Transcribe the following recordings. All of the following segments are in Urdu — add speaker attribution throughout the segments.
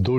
Speaker 1: 2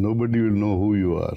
Speaker 1: nobody will know who you are।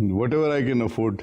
Speaker 1: whatever I can afford।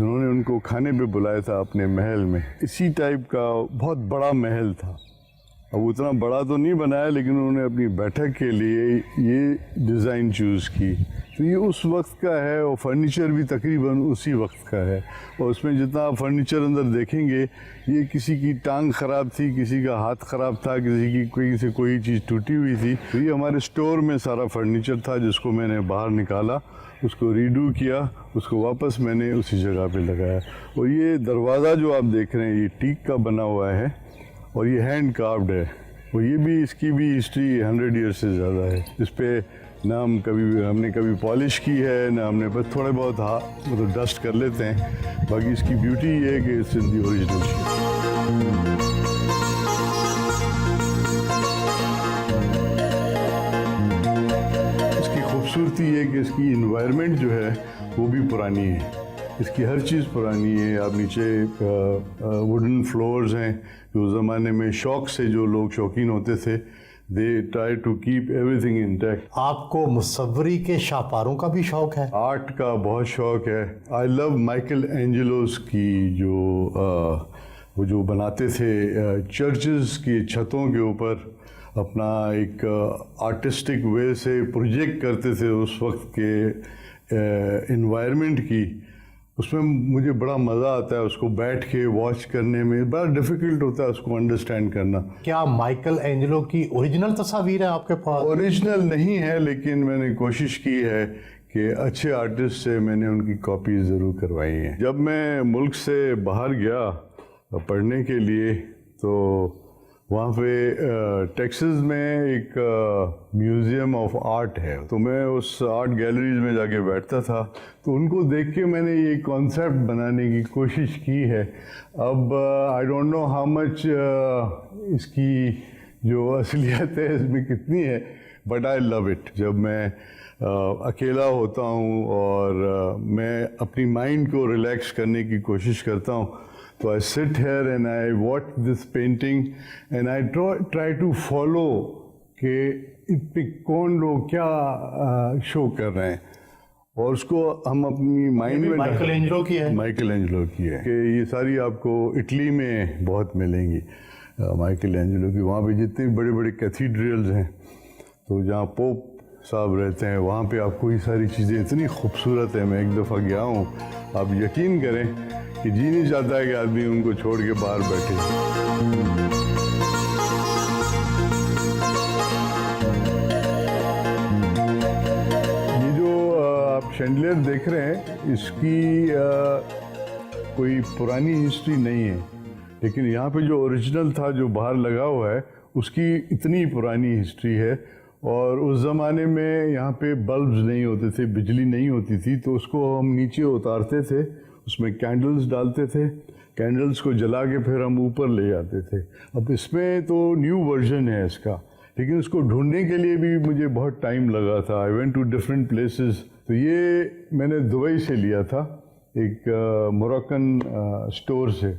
Speaker 1: انہوں نے ان کو کھانے پہ بلایا تھا اپنے محل میں. اسی ٹائپ کا بہت بڑا محل تھا. اب اتنا بڑا تو نہیں بنایا لیکن انہوں نے اپنی بیٹھک کے لیے یہ ڈیزائن چوز کی. تو یہ اس وقت کا ہے اور فرنیچر بھی تقریباً اسی وقت کا ہے. اور اس میں جتنا آپ فرنیچر اندر دیکھیں گے یہ کسی کی ٹانگ خراب تھی, کسی کا ہاتھ خراب تھا, کسی کی کوئی چیز ٹوٹی ہوئی تھی. تو یہ ہمارے اسٹور میں سارا فرنیچر تھا جس کو میں نے باہر نکالا, اس کو ریڈو کیا, اس کو واپس میں نے اسی جگہ پہ لگایا. اور یہ دروازہ جو آپ دیکھ رہے ہیں یہ ٹیک کا بنا ہوا ہے اور یہ ہینڈ کاروڈ ہے. اور یہ بھی اس کی بھی ہسٹری 100 ایئر سے زیادہ ہے. اس پہ نہ ہم نے کبھی پالش کی ہے, نہ ہم نے بس تھوڑے بہت مطلب ڈسٹ کر لیتے ہیں. باقی اس کی بیوٹی یہ ہے کہ it's in the original shape. اس کی خوبصورتی یہ ہے کہ اس کی انوائرمنٹ جو ہے وہ بھی پرانی ہے. اس کی ہر چیز پرانی ہے. آپ نیچے ووڈن فلورز ہیں جو زمانے میں شوق سے جو لوگ شوقین ہوتے تھے they try to keep everything intact.
Speaker 2: آپ کو مصوری کے شاہپاروں کا بھی شوق ہے؟
Speaker 1: آرٹ کا بہت شوق ہے. I love مائیکل اینجلوز کی وہ جو بناتے تھے چرچز کی چھتوں کے اوپر اپنا ایک آرٹسٹک وے سے پروجیکٹ کرتے تھے اس وقت کے انوائرمنٹ کی. اس میں مجھے بڑا مزہ آتا ہے اس کو بیٹھ کے واچ کرنے میں. بڑا ڈیفیکلٹ ہوتا ہے اس کو انڈرسٹینڈ کرنا.
Speaker 2: کیا مائیکل اینجلو کی اوریجنل تصاویر ہیں آپ کے پاس؟
Speaker 1: اوریجنل نہیں ہے لیکن میں نے کوشش کی ہے کہ اچھے آرٹسٹ سے میں نے ان کی کاپیز ضرور کروائی ہیں. جب میں ملک سے باہر گیا پڑھنے کے لیے تو وہاں پہ ٹیکسز میں ایک میوزیم آف آرٹ ہے. تو میں اس آرٹ گیلریز میں جا کے بیٹھتا تھا تو ان کو دیکھ کے میں نے یہ کانسیپٹ بنانے کی کوشش کی ہے. اب I don't know how much اس کی جو اصلیت ہے اس میں کتنی ہے, بٹ آئی لو اٹ. جب میں اکیلا ہوتا ہوں اور میں اپنی مائنڈ کو ریلیکس کرنے کی کوشش کرتا ہوں تو I sit here and I watch this painting and I try to follow کہ اس پہ کون لوگ کیا شو کر رہے ہیں اور اس کو ہم اپنی مائنڈ میں.
Speaker 2: مائیکل اینجلو کی ہے.
Speaker 1: مائیکل اینجلو کی ہے کہ یہ ساری آپ کو اٹلی میں بہت ملیں گی مائیکل اینجلو کی. وہاں پہ جتنے بڑے بڑے کیتھیڈرلز ہیں تو جہاں پوپ صاحب رہتے ہیں وہاں پہ آپ کو یہ ساری چیزیں اتنی خوبصورت ہیں. میں ایک دفعہ گیا ہوں, آپ یقین کریں کہ جی نہیں چاہتا ہے کہ آدمی ان کو چھوڑ کے باہر بیٹھے. یہ جو آپ شینڈلیئر دیکھ رہے ہیں اس کی کوئی پرانی ہسٹری نہیں ہے لیکن یہاں پہ جو اوریجنل تھا جو باہر لگا ہوا ہے اس کی اتنی پرانی ہسٹری ہے. اور اس زمانے میں یہاں پہ بلبز نہیں ہوتے تھے, بجلی نہیں ہوتی تھی, تو اس کو ہم نیچے اتارتے تھے, اس میں کینڈلز ڈالتے تھے, کینڈلز کو جلا کے پھر ہم اوپر لے جاتے تھے. اب اس میں تو نیو ورژن ہے اس کا لیکن اس کو ڈھونڈنے کے لیے بھی مجھے بہت ٹائم لگا تھا. I went to different places. تو یہ میں نے دبئی سے لیا تھا ایک موراکن اسٹور سے,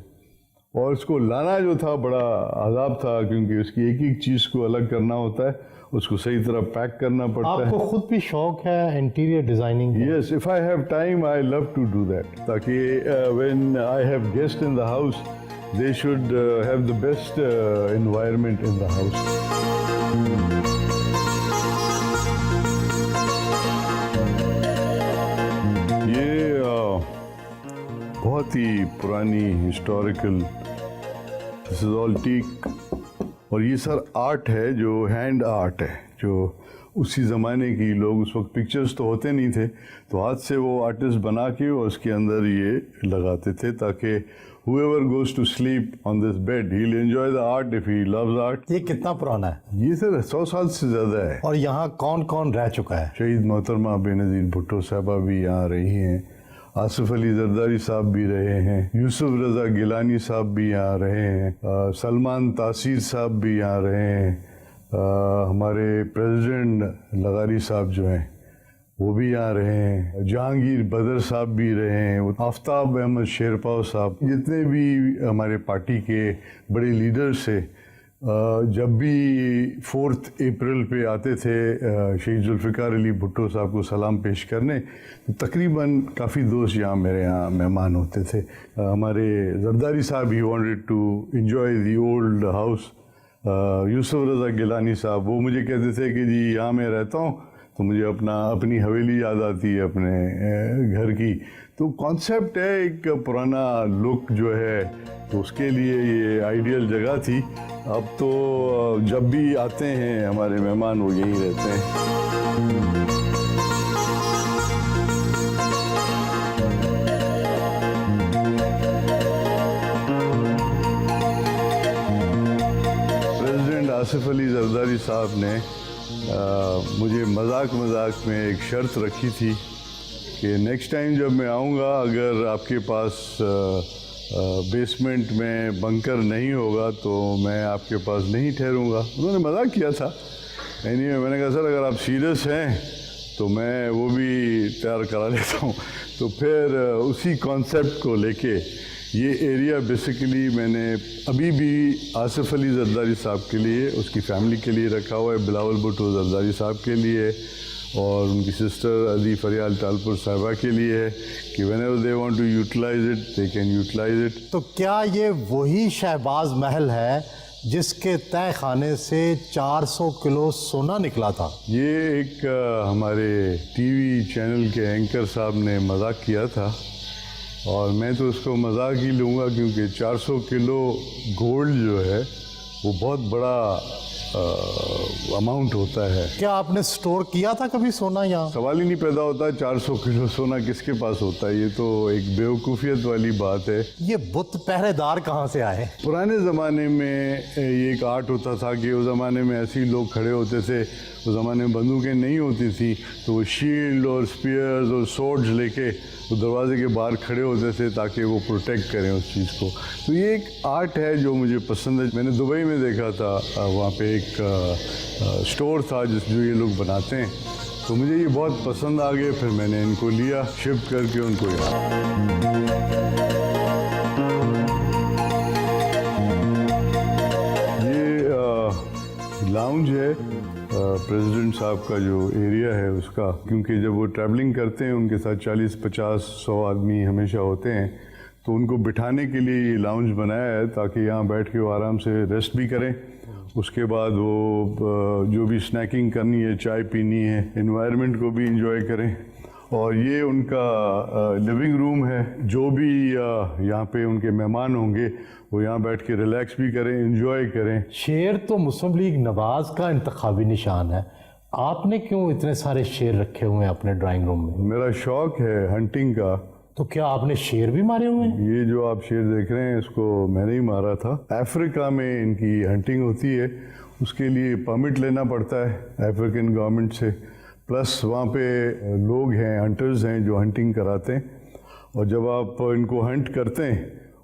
Speaker 1: اور اس کو لانا جو تھا بڑا عذاب تھا کیونکہ اس کی ایک ایک چیز کو الگ کرنا ہوتا ہے, اس کو صحیح طرح پیک کرنا پڑتا ہے.
Speaker 2: آپ کو خود بھی شوق ہے interior designing?
Speaker 1: Yes, if I have time, I love to do that. تاکہ when I have guests in the house, they should have the best environment in the house. یہ بہت ہی پرانی historical, this is all teak. اور یہ سر آرٹ ہے جو ہینڈ آرٹ ہے, جو اسی زمانے کی لوگ اس وقت پکچرز تو ہوتے نہیں تھے تو ہاتھ سے وہ آرٹسٹ بنا کے اور اس کے اندر یہ لگاتے تھے تاکہ whoever goes to sleep on this bed he'll enjoy the art if he loves art.
Speaker 2: یہ کتنا پرانا ہے؟
Speaker 1: یہ سر 100 سال سے زیادہ ہے.
Speaker 2: اور یہاں کون کون رہ چکا ہے؟
Speaker 1: شہید محترمہ بے نظیر بھٹو صاحبہ بھی یہاں رہی ہیں, آصف علی زرداری صاحب بھی رہے ہیں, یوسف رضا گیلانی صاحب بھی یہاں رہے ہیں, سلمان تاثیر صاحب بھی یہاں رہے ہیں, ہمارے پریزیڈنٹ لغاری صاحب جو ہیں وہ بھی یہاں رہے ہیں, جہانگیر بدر صاحب بھی رہے ہیں, آفتاب احمد شیرپاؤ صاحب, جتنے بھی ہمارے پارٹی کے بڑے لیڈرز سے جب بھی 4 اپریل پہ آتے تھے شہید ذوالفقار علی بھٹو صاحب کو سلام پیش کرنے، تقریباً کافی دوست یہاں میرے یہاں مہمان ہوتے تھے. ہمارے زرداری صاحب ہی wanted to enjoy the old house. Yousuf Raza Gilani صاحب وہ مجھے کہتے تھے کہ جی یہاں میں رہتا ہوں تو مجھے اپنی حویلی یاد آتی ہے اپنے گھر کی. تو کانسیپٹ ہے ایک پرانا لک جو ہے تو اس کے لیے یہ آئیڈیل جگہ تھی. اب تو جب بھی آتے ہیں ہمارے مہمان وہ یہیں رہتے ہیں. پریزیڈنٹ آصف علی زرداری صاحب نے مجھے مذاق میں ایک شرط رکھی تھی کہ نیکسٹ ٹائم جب میں آؤں گا اگر آپ کے پاس بیسمنٹ میں بنکر نہیں ہوگا تو میں آپ کے پاس نہیں ٹھہروں گا. انہوں نے مذاق کیا تھا. میں نے کہا سر اگر آپ سیریس ہیں تو میں وہ بھی تیار کرا لیتا ہوں. تو پھر اسی کانسیپٹ کو لے کے یہ ایریا بیسیکلی میں نے ابھی بھی آصف علی زرداری صاحب کے لیے اس کی فیملی کے لیے رکھا ہوا ہے، بلاول بھٹو زرداری صاحب کے لیے اور ان کی سسٹر علی فریال ٹالپور صاحبہ کے لیے ہے کہ whenever they want to utilize it they can utilize it.
Speaker 2: تو کیا یہ وہی شہباز محل ہے جس کے تہہ خانے سے 400 کلو سونا نکلا تھا؟
Speaker 1: یہ ایک ہمارے ٹی وی چینل کے اینکر صاحب نے مذاق کیا تھا اور میں تو اس کو مذاق ہی لوں گا کیونکہ 400 کلو گولڈ جو ہے وہ بہت بڑا اماؤنٹ ہوتا ہے.
Speaker 2: کیا آپ نے سٹور کیا تھا کبھی سونا یہاں؟
Speaker 1: سوال ہی نہیں پیدا ہوتا 400 کلو سونا کس کے پاس ہوتا ہے. یہ تو ایک بیوقوفیت والی بات ہے.
Speaker 2: یہ بت پہرے دار کہاں سے آئے؟
Speaker 1: پرانے زمانے میں یہ ایک آرٹ ہوتا تھا کہ اس زمانے میں ایسے ہی لوگ کھڑے ہوتے تھے. اس زمانے میں بندوقیں نہیں ہوتی تھیں تو وہ شیلڈ اور سپیئرز اور سورڈز لے کے وہ دروازے کے باہر کھڑے ہوتے تھے تاکہ وہ پروٹیکٹ کریں اس چیز کو. تو یہ ایک آرٹ ہے جو مجھے پسند ہے. میں نے دبئی میں دیکھا تھا وہاں پہ ایک اسٹور تھا جو یہ لوگ بناتے ہیں تو مجھے یہ بہت پسند آ گئے. پھر میں نے ان کو لیا شفٹ کر کے ان کو یہ لاؤنج ہے پریزیڈنٹ صاحب کا جو ایریا ہے اس کا. کیونکہ جب وہ ٹریولنگ کرتے ہیں ان کے ساتھ 40-50-100 آدمی ہمیشہ ہوتے ہیں تو ان کو بٹھانے کے لیے یہ لاؤنج بنایا ہے تاکہ یہاں بیٹھ کے وہ آرام سے ریسٹ بھی کریں. اس کے بعد وہ جو بھی سنیکنگ کرنی ہے، چائے پینی ہے، انوائرمنٹ کو بھی انجوائے کریں. اور یہ ان کا لیونگ روم ہے. جو بھی یہاں پہ ان کے مہمان ہوں گے وہ یہاں بیٹھ کے ریلیکس بھی کریں، انجوائے کریں.
Speaker 2: شیر تو مسلم لیگ نواز کا انتخابی نشان ہے. آپ نے کیوں اتنے سارے شیر رکھے ہوئے ہیں اپنے ڈرائنگ روم میں؟
Speaker 1: میرا شوق ہے ہنٹنگ کا.
Speaker 2: تو کیا آپ نے شیر بھی مارے ہوئے ہیں؟
Speaker 1: یہ جو آپ شیر دیکھ رہے ہیں اس کو میں نے ہی مارا تھا. افریقہ میں ان کی ہنٹنگ ہوتی ہے، اس کے لیے پرمٹ لینا پڑتا ہے افریقن گورنمنٹ سے. پلس وہاں پہ لوگ ہیں، ہنٹرز ہیں جو ہنٹنگ کراتے ہیں. اور جب آپ ان کو ہنٹ کرتے ہیں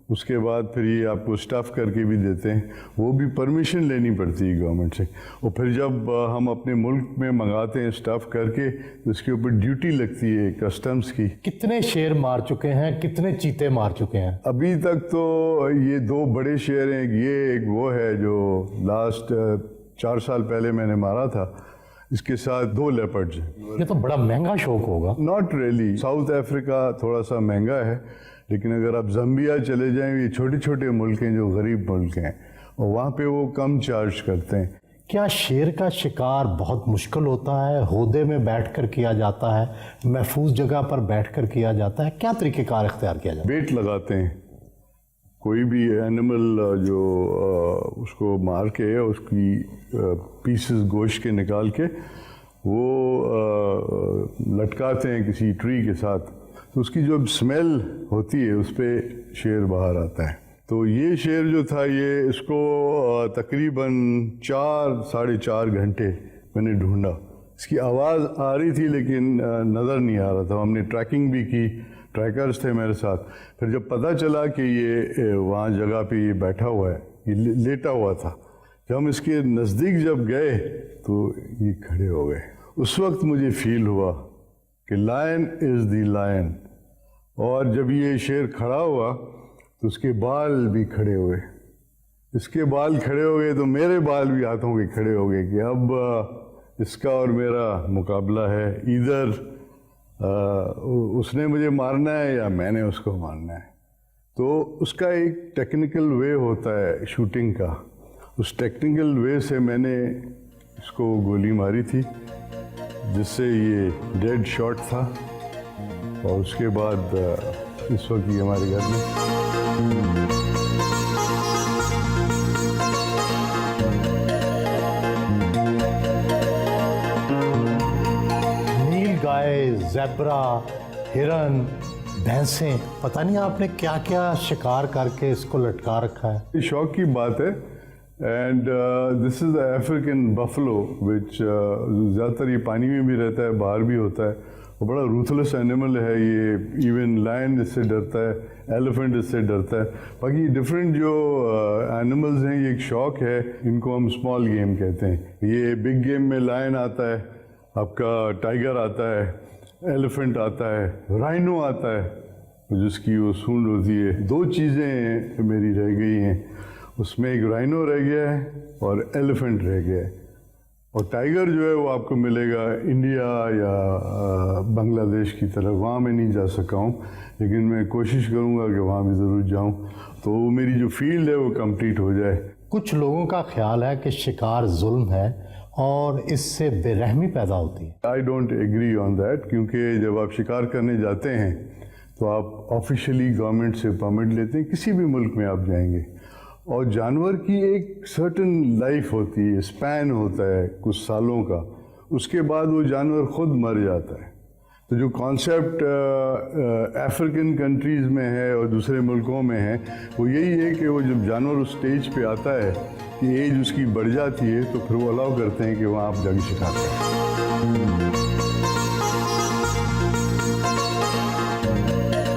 Speaker 1: اس کے بعد پھر یہ آپ کو اسٹف کر کے بھی دیتے ہیں. وہ بھی پرمیشن لینی پڑتی ہے گورنمنٹ سے. اور پھر جب ہم اپنے ملک میں منگاتے ہیں اسٹف کر کے تو اس کے اوپر ڈیوٹی لگتی ہے کسٹمز کی.
Speaker 2: کتنے شیر مار چکے ہیں؟ کتنے چیتے مار چکے ہیں؟
Speaker 1: ابھی تک تو یہ 2 بڑے شیر ہیں. یہ ایک وہ ہے جو لاسٹ 4 سال پہلے میں نے مارا تھا. اس کے ساتھ 2 لیپرڈز ہیں.
Speaker 2: یہ تو بڑا مہنگا شوق ہوگا.
Speaker 1: Not really. ساؤتھ افریقہ تھوڑا سا مہنگا ہے لیکن اگر آپ زمبیا چلے جائیں یہ چھوٹے چھوٹے ملک ہیں جو غریب ملک ہیں اور وہاں پہ وہ کم چارج کرتے ہیں.
Speaker 2: کیا شیر کا شکار بہت مشکل ہوتا ہے؟ ہودے میں بیٹھ کر کیا جاتا ہے؟ محفوظ جگہ پر بیٹھ کر کیا جاتا ہے؟ کیا طریقہ کار اختیار کیا جاتا ہے؟
Speaker 1: بیٹ لگاتے ہیں. کوئی بھی اینیمل جو اس کو مار کے اس کی پیسز گوشت کے نکال کے وہ لٹکاتے ہیں کسی ٹری کے ساتھ تو اس کی جو اسمیل ہوتی ہے اس پہ شیر باہر آتا ہے. تو یہ شیر جو تھا یہ اس کو تقریباً 4-4.5 گھنٹے میں نے ڈھونڈا. اس کی آواز آ رہی تھی لیکن نظر نہیں آ رہا تھا. ہم نے ٹریکنگ بھی کی، ٹریکرز تھے میرے ساتھ. پھر جب پتہ چلا کہ یہ وہاں جگہ پہ یہ بیٹھا ہوا ہے، یہ لیٹا ہوا تھا، جب ہم اس کے نزدیک جب گئے تو یہ کھڑے ہو گئے. اس وقت مجھے فیل ہوا کہ لائن از دی لائن. اور جب یہ شیر کھڑا ہوا تو اس کے بال بھی کھڑے ہوئے. اس کے بال کھڑے ہو گئے تو میرے بال بھی ہاتھوں کے کھڑے ہو گئے کہ اب اس کا اور میرا مقابلہ ہے، ادھر اس نے مجھے مارنا ہے یا میں نے اس کو مارنا ہے. تو اس کا ایک ٹیکنیکل وے ہوتا ہے شوٹنگ کا، اس ٹیکنیکل وے سے میں نے اس کو گولی ماری تھی جس سے یہ ڈیڈ شاٹ تھا. اور اس کے بعد اس وقت یہ ہمارے گھر میں
Speaker 2: نیل گائے، زیبرا، ہرن، بھینسیں، پتہ نہیں آپ نے کیا کیا شکار کر کے اس کو لٹکا رکھا ہے.
Speaker 1: یہ شوق کی بات ہے. And this is a African buffalo which زیادہ تر یہ پانی میں بھی رہتا ہے، باہر بھی ہوتا ہے، اور بڑا روتھلیس اینیمل ہے یہ. ایون لائن اس سے ڈرتا ہے، ایلیفنٹ اس سے ڈرتا ہے. باقی ڈفرینٹ جو اینیملز ہیں یہ ایک شوق ہے، ان کو ہم اسمال گیم کہتے ہیں. یہ بگ گیم میں لائن آتا ہے، آپ کا ٹائیگر آتا ہے، ایلیفنٹ آتا ہے، رائنو آتا ہے جس کی وہ سونڈ ہوتی ہے. 2 چیزیں میری رہ گئی ہیں اس میں، ایک رائنو رہ گیا ہے اور ایلیفنٹ رہ گیا ہے. اور ٹائیگر جو ہے وہ آپ کو ملے گا انڈیا یا بنگلہ دیش کی طرف. وہاں میں نہیں جا سکا ہوں لیکن میں کوشش کروں گا کہ وہاں بھی ضرور جاؤں تو میری جو فیلڈ ہے وہ کمپلیٹ ہو جائے.
Speaker 2: کچھ لوگوں کا خیال ہے کہ شکار ظلم ہے اور اس سے بے رحمی پیدا ہوتی ہے.
Speaker 1: I don't agree on that, کیونکہ جب آپ شکار کرنے جاتے ہیں تو آپ آفیشلی گورنمنٹ سے پرمٹ لیتے ہیں، کسی بھی ملک میں آپ جائیں گے، اور جانور کی ایک سرٹن لائف ہوتی ہے، اسپین ہوتا ہے کچھ سالوں کا، اس کے بعد وہ جانور خود مر جاتا ہے. تو جو کانسیپٹ افریقن کنٹریز میں ہے اور دوسرے ملکوں میں ہے وہ یہی ہے کہ وہ جب جانور اس سٹیج پہ آتا ہے کہ ایج اس کی بڑھ جاتی ہے تو پھر وہ الاؤ کرتے ہیں کہ وہاں آپ جا کے شکار کریں.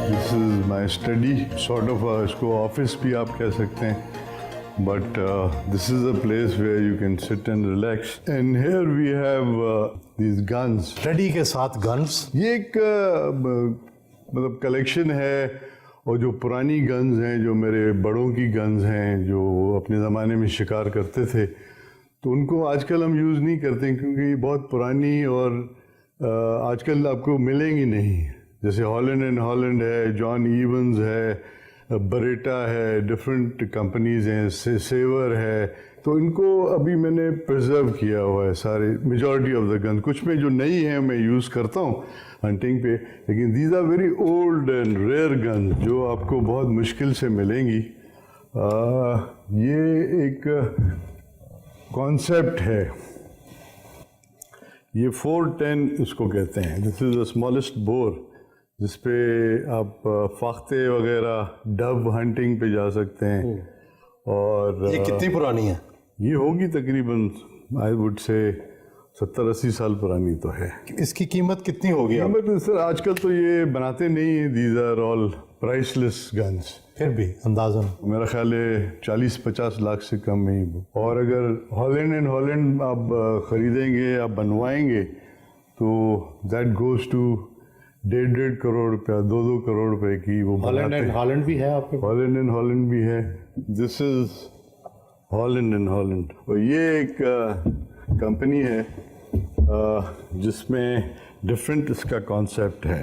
Speaker 1: دس از مائی اسٹڈی سارٹ آف، اس کو آفس بھی آپ کہہ سکتے ہیں. But this is a place where you can sit and relax. And here we have these guns.
Speaker 2: ٹڈی کے ساتھ گنز.
Speaker 1: یہ ایک مطلب کلیکشن ہے، اور جو پرانی گنز ہیں، جو میرے بڑوں کی گنز ہیں جو اپنے زمانے میں شکار کرتے تھے، تو ان کو آج کل ہم یوز نہیں کرتے کیونکہ یہ بہت پرانی اور آج کل آپ کو ملیں گی نہیں. جیسے ہالینڈ اینڈ ہالینڈ ہے، جان ایونز ہے، بریٹا ہے، ڈفرینٹ کمپنیز ہیں، سیور ہے، تو ان کو ابھی میں نے پرزرو کیا ہوا ہے سارے، میجورٹی آف دا گن. کچھ میں جو نئی ہیں میں یوز کرتا ہوں ہنٹنگ پہ، لیکن these are very old and rare gun جو آپ کو بہت مشکل سے ملیں گی. یہ ایک کانسیپٹ ہے، یہ 410 اس کو کہتے ہیں. دس از دا اسمالسٹ بور جس پہ آپ فاختے وغیرہ ڈب ہنٹنگ پہ جا سکتے ہیں. اور
Speaker 2: یہ کتنی پرانی ہے؟
Speaker 1: یہ ہوگی تقریباً آئی وڈ سے 70-80 سال پرانی تو ہے.
Speaker 2: اس کی قیمت کتنی ہوگی؟
Speaker 1: قیمت سر آج کل تو یہ بناتے نہیں ہیں، these are all priceless guns.
Speaker 2: پھر بھی اندازاً
Speaker 1: میرا خیال ہے 40-50 لاکھ سے کم نہیں. اور اگر ہالینڈ اینڈ ہالینڈ آپ خریدیں گے، آپ بنوائیں گے تو دیٹ گوز ٹو 1.5 کروڑ روپیہ، 2 کروڑ روپے کی وہ
Speaker 2: ہالینڈ اینڈ ہالینڈ بھی ہے آپ کے؟
Speaker 1: ہالینڈ اینڈ ہالینڈ بھی ہے. This is Holland and Holland. اور یہ ایک کمپنی ہے جس میں ڈفرینٹ اس کا کانسیپٹ ہے.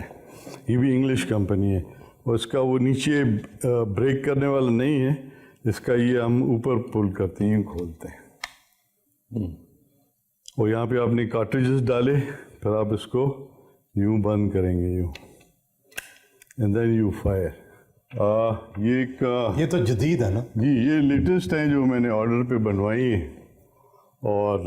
Speaker 1: یہ بھی انگلش کمپنی ہے، اور اس کا وہ نیچے بریک کرنے والا نہیں ہے، اس کا یہ ہم اوپر پل کرتے ہیں، کھولتے ہیں، اور یہاں پہ آپ نے کارٹریجز ڈالے، پھر آپ اس کو یوں بند کریں گے، یوں، اینڈ دین یو فائر.
Speaker 2: یہ تو جدید ہے نا
Speaker 1: جی، یہ لیٹسٹ ہیں جو میں نے آرڈر پہ بنوائی ہیں. اور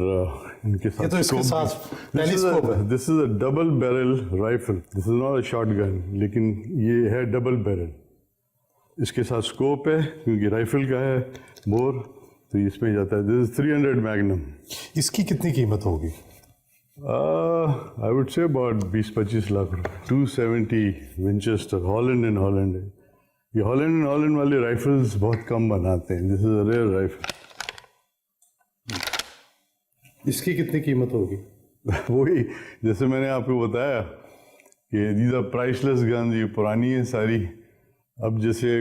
Speaker 1: ان کے ساتھ
Speaker 2: یہ تو اس کے ساتھ ٹیلیسکوپ ہے.
Speaker 1: This is a double barrel rifle. This is not a short gun, لیکن یہ ہے ڈبل بیرل. اس کے ساتھ اسکوپ ہے کیونکہ رائفل کا ہے بور، تو اس میں جاتا ہے. This is 300 Magnum.
Speaker 2: اس کی کتنی قیمت ہوگی؟
Speaker 1: I would say about 20-25 lakh روپے. 270 ونچسٹر، ہالینڈ اینڈ ہالینڈ ہے. یہ ہالینڈ اینڈ ہالینڈ والے رائفلز بہت کم بناتے ہیں. دس از اے ریئر رائفل.
Speaker 2: اس کی کتنی قیمت ہوگی؟
Speaker 1: وہی جیسے میں نے آپ کو بتایا کہ these are priceless guns. یہ پرانی ہیں ساری. اب جیسے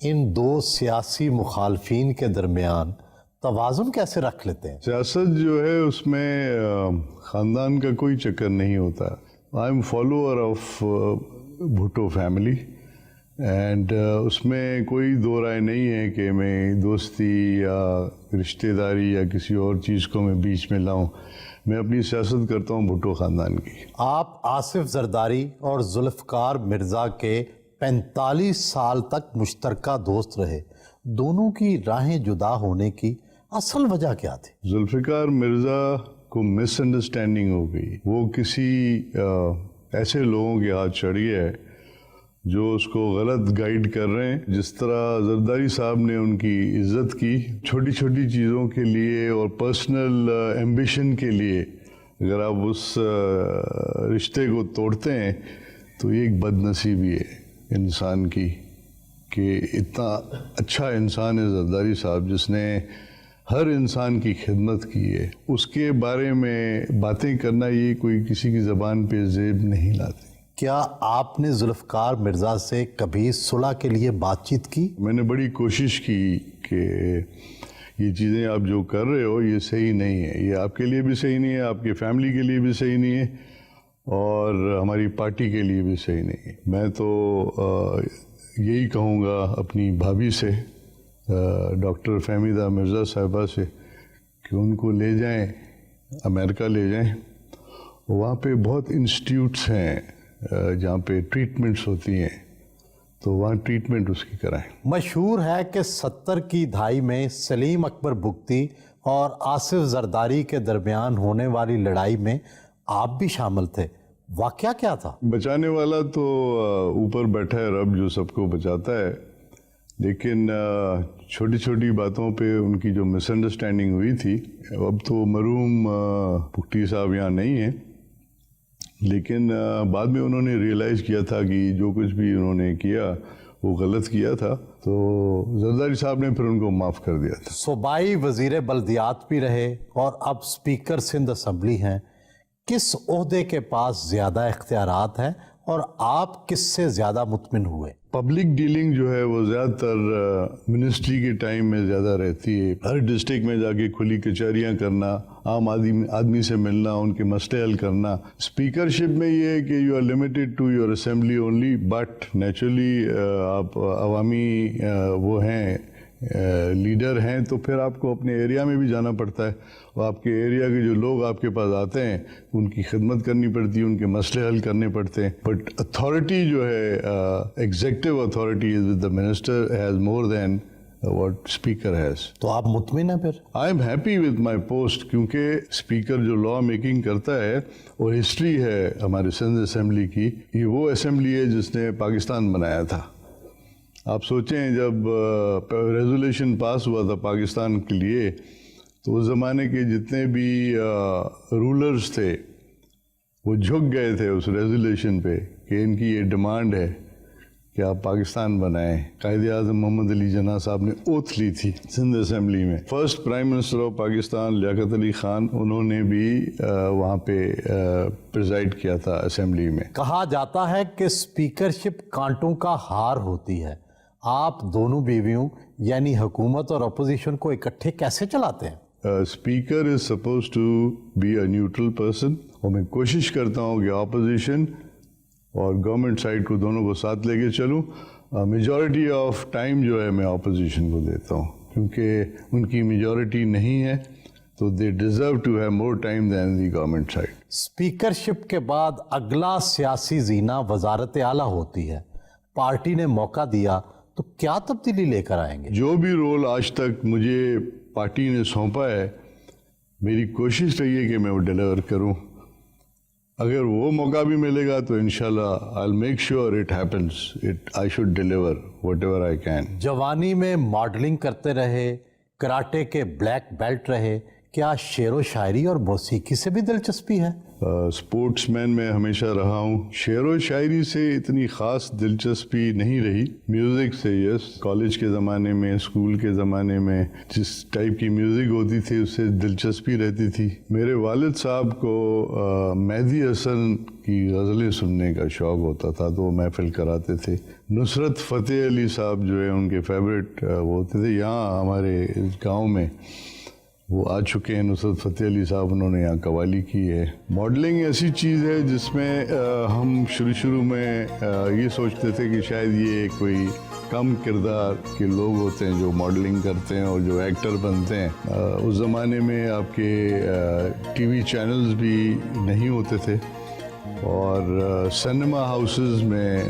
Speaker 2: ان دو سیاسی مخالفین کے درمیان توازن کیسے رکھ لیتے ہیں؟
Speaker 1: سیاست جو ہے اس میں خاندان کا کوئی چکر نہیں ہوتا. I am follower of Bhutto family and اس میں کوئی دو رائے نہیں ہے کہ میں دوستی یا رشتہ داری یا کسی اور چیز کو میں بیچ میں لاؤں. میں اپنی سیاست کرتا ہوں بھٹو خاندان کی.
Speaker 2: آپ آصف زرداری اور ذوالفقار مرزا کے 45 سال تک مشترکہ دوست رہے. دونوں کی راہیں جدا ہونے کی اصل وجہ کیا تھی؟
Speaker 1: ذوالفقار مرزا کو مس انڈرسٹینڈنگ ہو گئی. وہ کسی ایسے لوگوں کے ہاتھ چڑھ گیا ہے جو اس کو غلط گائیڈ کر رہے ہیں. جس طرح زرداری صاحب نے ان کی عزت کی چھوٹی چھوٹی چیزوں کے لیے اور پرسنل ایمبیشن کے لیے، اگر آپ اس رشتے کو توڑتے ہیں تو یہ ایک بد نصیبی ہے انسان کی کہ اتنا اچھا انسان ہے زرداری صاحب جس نے ہر انسان کی خدمت کی ہے. اس کے بارے میں باتیں کرنا یہ کوئی کسی کی زبان پہ زیب نہیں لاتے.
Speaker 2: کیا آپ نے ذوالفقار مرزا سے کبھی صلح کے لیے بات چیت کی؟
Speaker 1: میں نے بڑی کوشش کی کہ یہ چیزیں آپ جو کر رہے ہو یہ صحیح نہیں ہے، یہ آپ کے لیے بھی صحیح نہیں ہے، آپ کی فیملی کے لیے بھی صحیح نہیں ہے اور ہماری پارٹی کے لیے بھی صحیح نہیں ہے. میں تو یہی کہوں گا اپنی بھابھی سے، ڈاکٹر فہمیدہ مرزا صاحبہ سے، کہ ان کو لے جائیں امریکہ لے جائیں. وہاں پہ بہت انسٹیٹیوٹس ہیں جہاں پہ ٹریٹمنٹس ہوتی ہیں، تو وہاں ٹریٹمنٹ اس کی کرائیں.
Speaker 2: مشہور ہے کہ 70 کی دہائی میں سلیم اکبر بگٹی اور آصف زرداری کے درمیان ہونے والی لڑائی میں آپ بھی شامل تھے. واقعہ کیا تھا؟
Speaker 1: بچانے والا تو اوپر بیٹھا ہے رب جو سب کو بچاتا ہے، لیکن چھوٹی چھوٹی باتوں پہ ان کی جو مس انڈرسٹینڈنگ ہوئی تھی. اب تو مرحوم بگٹی صاحب یہاں نہیں ہیں، لیکن بعد میں انہوں نے ریئلائز کیا تھا کہ جو کچھ بھی انہوں نے کیا وہ غلط کیا تھا، تو زرداری صاحب نے پھر ان کو معاف کر دیا تھا.
Speaker 2: صوبائی وزیر بلدیات بھی رہے اور اب اسپیکر سندھ اسمبلی ہیں. کس عہدے کے پاس زیادہ اختیارات ہیں اور آپ کس سے زیادہ مطمئن ہوئے؟
Speaker 1: پبلک ڈیلنگ جو ہے وہ زیادہ تر منسٹری کے ٹائم میں زیادہ رہتی ہے. ہر ڈسٹرکٹ میں جا کے کھلی کچہریاں کرنا، عام آدمی سے ملنا، ان کے مسئلے حل کرنا. اسپیکرشپ میں یہ ہے کہ you are limited to your assembly only, but naturally آپ عوامی وہ ہیں لیڈر ہیں، تو پھر آپ کو اپنے ایریا میں بھی جانا پڑتا ہے اور آپ کے ایریا کے جو لوگ آپ کے پاس آتے ہیں ان کی خدمت کرنی پڑتی ہے، ان کے مسئلے حل کرنے پڑتے ہیں. بٹ اتھارٹی جو ہے executive authority is with the minister has more than what speaker has.
Speaker 2: تو آپ مطمئن ہیں پھر؟
Speaker 1: I am happy with my post, کیونکہ اسپیکر جو لا میکنگ کرتا ہے اور ہسٹری ہے ہمارے سندھ اسمبلی کی، یہ وہ اسمبلی ہے جس نے پاکستان بنایا تھا. آپ سوچیں جب ریزولیشن پاس ہوا تھا پاکستان کے لیے تو اس زمانے کے جتنے بھی رولرز تھے وہ جھک گئے تھے اس ریزولیشن پہ کہ ان کی یہ ڈیمانڈ ہے کہ آپ پاکستان بنائیں. قائد اعظم محمد علی جناح صاحب نے اوتھ لی تھی سندھ اسمبلی میں. First prime minister of Pakistan Liaquat Ali Khan, انہوں نے بھی وہاں پہ پریزائڈ کیا تھا اسمبلی میں.
Speaker 2: کہا جاتا ہے کہ اسپیکرشپ کانٹوں کا ہار ہوتی ہے. آپ دونوں بیویوں یعنی حکومت اور اپوزیشن کو اکٹھے کیسے چلاتے ہیں؟
Speaker 1: Speaker is supposed to be a neutral person, اور میں کوشش کرتا ہوں کہ اپوزیشن اور گورنمنٹ سائڈ کو دونوں کو ساتھ لے کے چلوں. میجورٹی آف ٹائم جو ہے میں اپوزیشن کو دیتا ہوں، کیونکہ ان کی میجورٹی نہیں ہے تو they deserve to have more time than the government side.
Speaker 2: اسپیکرشپ کے بعد اگلا سیاسی زینہ وزارت اعلیٰ ہوتی ہے. پارٹی نے موقع دیا تو کیا تبدیلی لے کر آئیں گے؟ جو
Speaker 1: بھی رول آج تک مجھے پارٹی نے سونپا ہے میری کوشش رہی ہے کہ میں وہ ڈیلیور کروں. اگر وہ موقع بھی ملے گا تو انشاءاللہ I'll make sure it happens. I should deliver whatever I can.
Speaker 2: جوانی میں ماڈلنگ کرتے رہے، کراٹے کے بلیک بیلٹ رہے، کیا شعر و شاعری اور موسیقی سے بھی دلچسپی ہے؟
Speaker 1: اسپورٹس مین میں ہمیشہ رہا ہوں. شعر و شاعری سے اتنی خاص دلچسپی نہیں رہی. میوزک سے یس، کالج کے زمانے میں، اسکول کے زمانے میں جس ٹائپ کی میوزک ہوتی تھی اس سے دلچسپی رہتی تھی. میرے والد صاحب کو مہدی حسن کی غزلیں سننے کا شوق ہوتا تھا تو وہ محفل کراتے تھے. نصرت فتح علی صاحب جو ہے ان کے فیوریٹ وہ ہوتے تھے. یہاں ہمارے گاؤں میں وہ آ چکے ہیں نصرت فتح علی صاحب، انہوں نے یہاں قوالی کی ہے. ماڈلنگ ایسی چیز ہے جس میں ہم شروع میں یہ سوچتے تھے کہ شاید یہ کوئی کم کردار کے لوگ ہوتے ہیں جو ماڈلنگ کرتے ہیں اور جو ایکٹر بنتے ہیں. اس زمانے میں آپ کے ٹی وی چینلز بھی نہیں ہوتے تھے اور سنیما ہاؤسز میں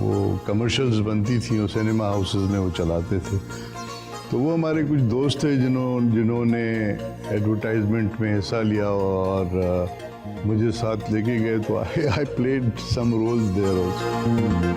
Speaker 1: وہ کمرشلز بنتی تھیں اور سنیما ہاؤسز میں وہ چلاتے تھے. تو وہ ہمارے کچھ دوست تھے جنہوں نے ایڈورٹائزمنٹ میں حصہ لیا اور مجھے ساتھ لے کے گئے تو I played some roles there also.